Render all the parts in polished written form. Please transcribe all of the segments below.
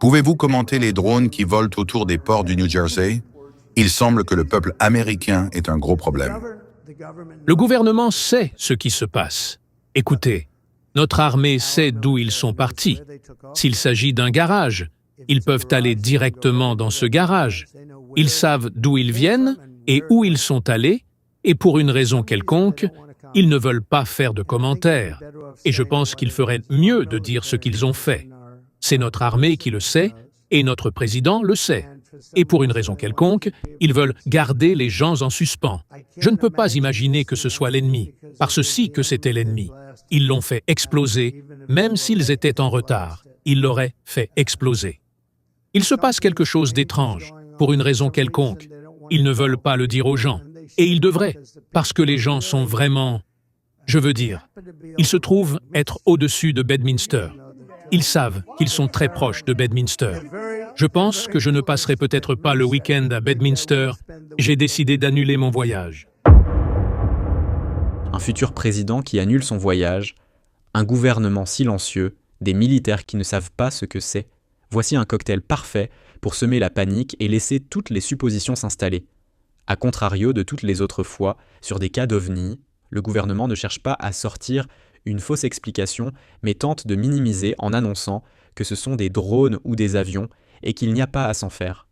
Pouvez-vous commenter les drones qui volent autour des ports du New Jersey? Il semble que le peuple américain est un gros problème. Le gouvernement sait ce qui se passe. Écoutez, notre armée sait d'où ils sont partis. S'il s'agit d'un garage, ils peuvent aller directement dans ce garage. Ils savent d'où ils viennent et où ils sont allés, et pour une raison quelconque, ils ne veulent pas faire de commentaires. Et je pense qu'il ferait mieux de dire ce qu'ils ont fait. C'est notre armée qui le sait, et notre président le sait. Et pour une raison quelconque, ils veulent garder les gens en suspens. Je ne peux pas imaginer que ce soit l'ennemi, parce que c'était l'ennemi. Ils l'ont fait exploser, même s'ils étaient en retard. Ils l'auraient fait exploser. Il se passe quelque chose d'étrange, pour une raison quelconque. Ils ne veulent pas le dire aux gens. Et ils devraient, parce que les gens sont vraiment... Je veux dire, ils se trouvent être au-dessus de Bedminster. Ils savent qu'ils sont très proches de Bedminster. Je pense que je ne passerai peut-être pas le week-end à Bedminster. J'ai décidé d'annuler mon voyage. Un futur président qui annule son voyage, un gouvernement silencieux, des militaires qui ne savent pas ce que c'est. Voici un cocktail parfait pour semer la panique et laisser toutes les suppositions s'installer. A contrario de toutes les autres fois, sur des cas d'OVNI, le gouvernement ne cherche pas à sortir une fausse explication, mais tente de minimiser en annonçant que ce sont des drones ou des avions et qu'il n'y a pas à s'en faire.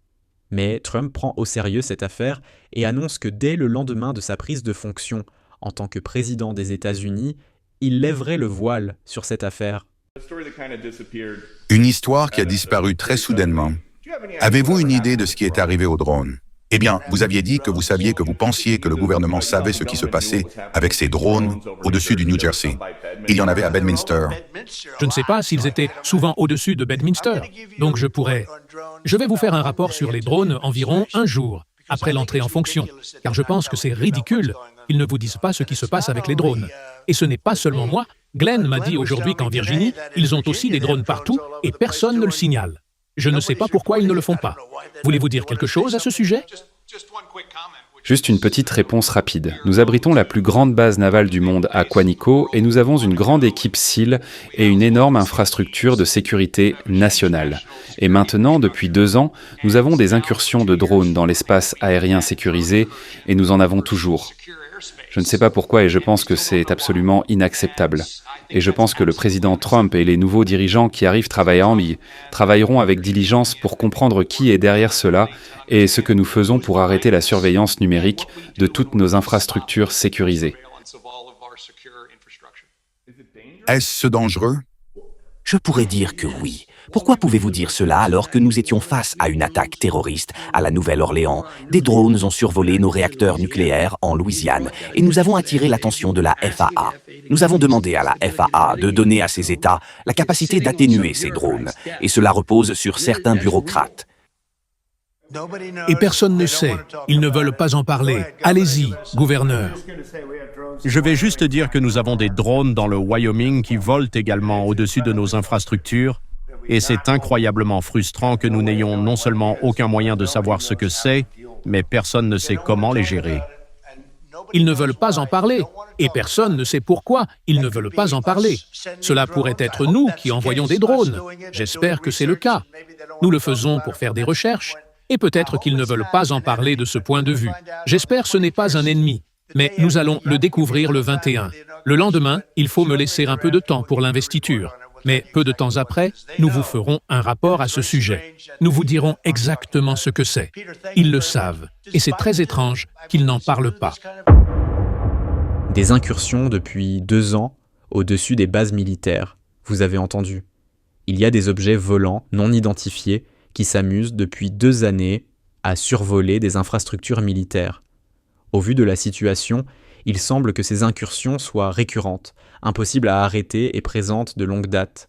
Mais Trump prend au sérieux cette affaire et annonce que dès le lendemain de sa prise de fonction en tant que président des États-Unis, il lèverait le voile sur cette affaire. Une histoire qui a disparu très soudainement. Avez-vous une idée de ce qui est arrivé aux drones? Eh bien, vous aviez dit que vous saviez que vous pensiez que le gouvernement savait ce qui se passait avec ces drones au-dessus du New Jersey. Il y en avait à Bedminster. Je ne sais pas s'ils étaient souvent au-dessus de Bedminster, donc je vais vous faire un rapport sur les drones environ un jour après l'entrée en fonction, car je pense que c'est ridicule qu'ils ne vous disent pas ce qui se passe avec les drones. Et ce n'est pas seulement moi. Glenn m'a dit aujourd'hui qu'en Virginie, ils ont aussi des drones partout et personne ne le signale. Je ne sais pas pourquoi ils ne le font pas. Voulez-vous dire quelque chose à ce sujet? Juste une petite réponse rapide. Nous abritons la plus grande base navale du monde à Quantico et nous avons une grande équipe SEAL et une énorme infrastructure de sécurité nationale. Et maintenant, depuis 2 ans, nous avons des incursions de drones dans l'espace aérien sécurisé et nous en avons toujours. Je ne sais pas pourquoi et je pense que c'est absolument inacceptable. Et je pense que le président Trump et les nouveaux dirigeants qui arrivent travailleront avec diligence pour comprendre qui est derrière cela et ce que nous faisons pour arrêter la surveillance numérique de toutes nos infrastructures sécurisées. Est-ce dangereux? Je pourrais dire que oui. Pourquoi pouvez-vous dire cela alors que nous étions face à une attaque terroriste à la Nouvelle-Orléans? Des drones ont survolé nos réacteurs nucléaires en Louisiane et nous avons attiré l'attention de la FAA. Nous avons demandé à la FAA de donner à ces États la capacité d'atténuer ces drones et cela repose sur certains bureaucrates. Et personne ne sait. Ils ne veulent pas en parler. Allez-y, gouverneur. Je vais juste dire que nous avons des drones dans le Wyoming qui volent également au-dessus de nos infrastructures. Et c'est incroyablement frustrant que nous n'ayons non seulement aucun moyen de savoir ce que c'est, mais personne ne sait comment les gérer. Ils ne veulent pas en parler. Et personne ne sait pourquoi ils ne veulent pas en parler. Cela pourrait être nous qui envoyons des drones. J'espère que c'est le cas. Nous le faisons pour faire des recherches. Et peut-être qu'ils ne veulent pas en parler de ce point de vue. J'espère que ce n'est pas un ennemi. Mais nous allons le découvrir le 21. Le lendemain, il faut me laisser un peu de temps pour l'investiture. Mais peu de temps après, nous vous ferons un rapport à ce sujet. Nous vous dirons exactement ce que c'est. Ils le savent. Et c'est très étrange qu'ils n'en parlent pas. Des incursions depuis 2 ans au-dessus des bases militaires. Vous avez entendu. Il y a des objets volants non identifiés qui s'amusent depuis 2 années à survoler des infrastructures militaires. Au vu de la situation, il semble que ces incursions soient récurrentes, impossibles à arrêter et présentes de longue date.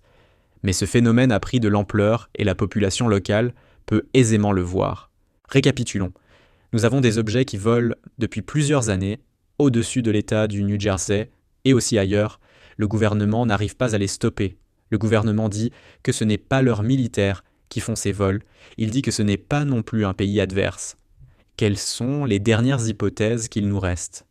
Mais ce phénomène a pris de l'ampleur et la population locale peut aisément le voir. Récapitulons. Nous avons des objets qui volent depuis plusieurs années, au-dessus de l'État du New Jersey et aussi ailleurs. Le gouvernement n'arrive pas à les stopper. Le gouvernement dit que ce n'est pas leurs militaires qui font ces vols. Il dit que ce n'est pas non plus un pays adverse. Quelles sont les dernières hypothèses qu'il nous reste ?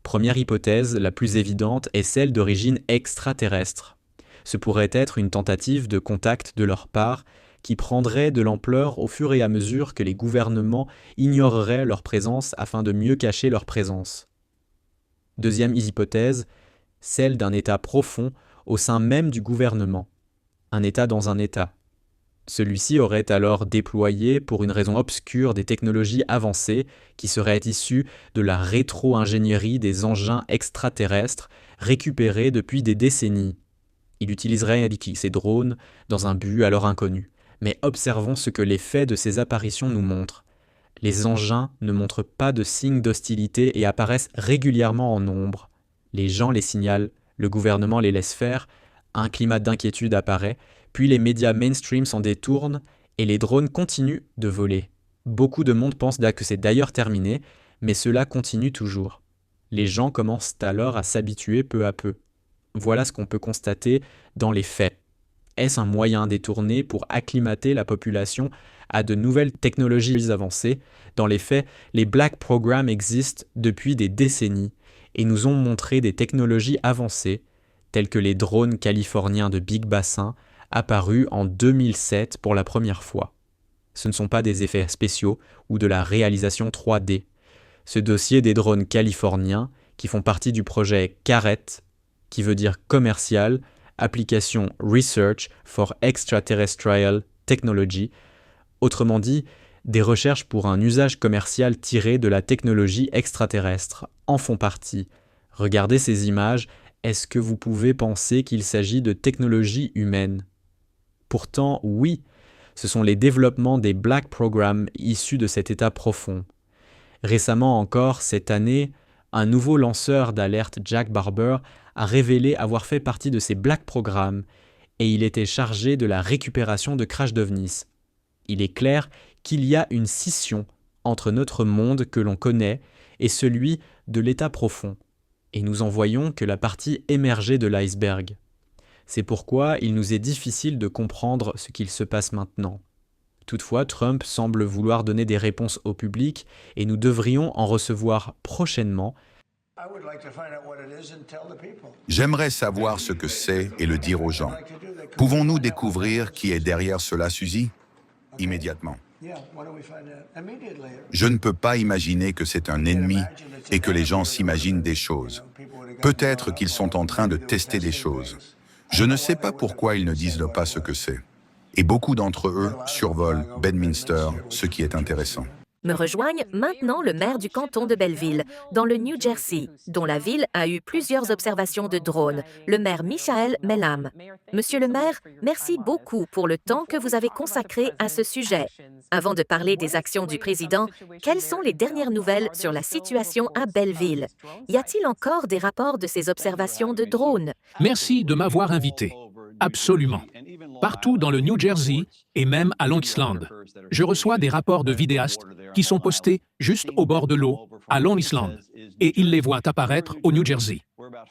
Première hypothèse, la plus évidente, est celle d'origine extraterrestre. Ce pourrait être une tentative de contact de leur part qui prendrait de l'ampleur au fur et à mesure que les gouvernements ignoreraient leur présence afin de mieux cacher leur présence. Deuxième hypothèse, celle d'un État profond au sein même du gouvernement. Un État dans un État. Celui-ci aurait alors déployé, pour une raison obscure, des technologies avancées qui seraient issues de la rétro-ingénierie des engins extraterrestres récupérés depuis des décennies. Il utiliserait ces drones dans un but alors inconnu. Mais observons ce que les faits de ces apparitions nous montrent. Les engins ne montrent pas de signes d'hostilité et apparaissent régulièrement en nombre. Les gens les signalent, le gouvernement les laisse faire, un climat d'inquiétude apparaît, puis les médias mainstream s'en détournent et les drones continuent de voler. Beaucoup de monde pense que c'est d'ailleurs terminé, mais cela continue toujours. Les gens commencent alors à s'habituer peu à peu. Voilà ce qu'on peut constater dans les faits. Est-ce un moyen détourné pour acclimater la population à de nouvelles technologies avancées? Dans les faits, les Black Programs existent depuis des décennies et nous ont montré des technologies avancées, telles que les drones californiens de Big Bassin, apparus en 2007 pour la première fois. Ce ne sont pas des effets spéciaux ou de la réalisation 3D. Ce dossier des drones californiens, qui font partie du projet CARET, qui veut dire commercial, application Research for Extraterrestrial Technology, autrement dit, des recherches pour un usage commercial tiré de la technologie extraterrestre, en font partie. Regardez ces images, est-ce que vous pouvez penser qu'il s'agit de technologie humaine? Pourtant, oui, ce sont les développements des Black Programs issus de cet état profond. Récemment encore, cette année, un nouveau lanceur d'alerte, Jack Barber, a révélé avoir fait partie de ces Black Programs et il était chargé de la récupération de crash d'ovnis. Il est clair qu'il y a une scission entre notre monde que l'on connaît et celui de l'état profond, et nous en voyons que la partie émergée de l'iceberg. C'est pourquoi il nous est difficile de comprendre ce qu'il se passe maintenant. Toutefois, Trump semble vouloir donner des réponses au public et nous devrions en recevoir prochainement. J'aimerais savoir ce que c'est et le dire aux gens. Pouvons-nous découvrir qui est derrière cela, Suzy? Immédiatement. Je ne peux pas imaginer que c'est un ennemi et que les gens s'imaginent des choses. Peut-être qu'ils sont en train de tester des choses. Je ne sais pas pourquoi ils ne disent pas ce que c'est. Et beaucoup d'entre eux survolent Bedminster, ce qui est intéressant. Me rejoignent maintenant le maire du canton de Belleville, dans le New Jersey, dont la ville a eu plusieurs observations de drones, le maire Michael Melham. Monsieur le maire, merci beaucoup pour le temps que vous avez consacré à ce sujet. Avant de parler des actions du président, quelles sont les dernières nouvelles sur la situation à Belleville? Y a-t-il encore des rapports de ces observations de drones? Merci de m'avoir invité. Absolument. Partout dans le New Jersey et même à Long Island, je reçois des rapports de vidéastes qui sont postés juste au bord de l'eau, à Long Island, et ils les voient apparaître au New Jersey.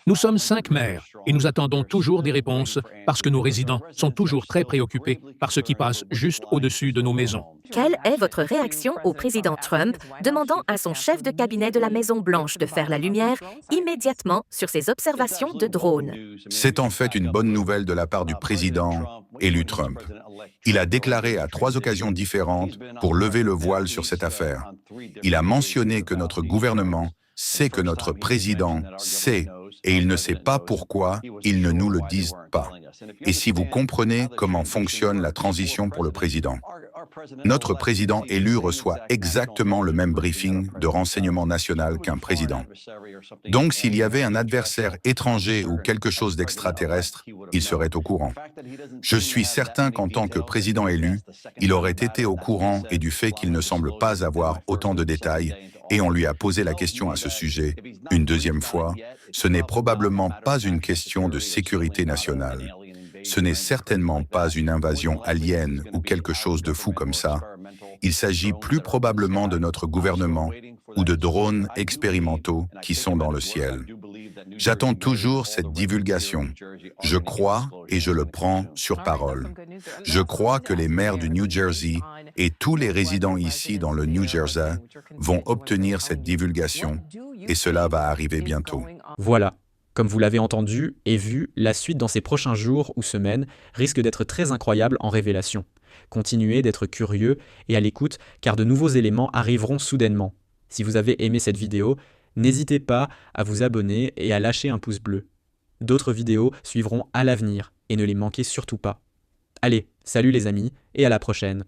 Nous sommes 5 maires et nous attendons toujours des réponses parce que nos résidents sont toujours très préoccupés par ce qui passe juste au-dessus de nos maisons. Quelle est votre réaction au président Trump demandant à son chef de cabinet de la Maison-Blanche de faire la lumière immédiatement sur ces observations de drones? C'est en fait une bonne nouvelle de la part du président élu Trump. Il a déclaré à 3 occasions différentes pour lever le voile sur cette affaire. Il a mentionné que notre gouvernement sait que notre président sait, et il ne sait pas pourquoi ils ne nous le disent pas. Et si vous comprenez comment fonctionne la transition pour le président, notre président élu reçoit exactement le même briefing de renseignement national qu'un président. Donc, s'il y avait un adversaire étranger ou quelque chose d'extraterrestre, il serait au courant. Je suis certain qu'en tant que président élu, il aurait été au courant et du fait qu'il ne semble pas avoir autant de détails, et on lui a posé la question à ce sujet une deuxième fois. Ce n'est probablement pas une question de sécurité nationale. Ce n'est certainement pas une invasion alien ou quelque chose de fou comme ça. Il s'agit plus probablement de notre gouvernement ou de drones expérimentaux qui sont dans le ciel. J'attends toujours cette divulgation. Je crois et je le prends sur parole. Je crois que les maires du New Jersey et tous les résidents ici dans le New Jersey vont obtenir cette divulgation et cela va arriver bientôt. Voilà. Comme vous l'avez entendu et vu, la suite dans ces prochains jours ou semaines risque d'être très incroyable en révélation. Continuez d'être curieux et à l'écoute car de nouveaux éléments arriveront soudainement. Si vous avez aimé cette vidéo, n'hésitez pas à vous abonner et à lâcher un pouce bleu. D'autres vidéos suivront à l'avenir et ne les manquez surtout pas. Allez, salut les amis et à la prochaine.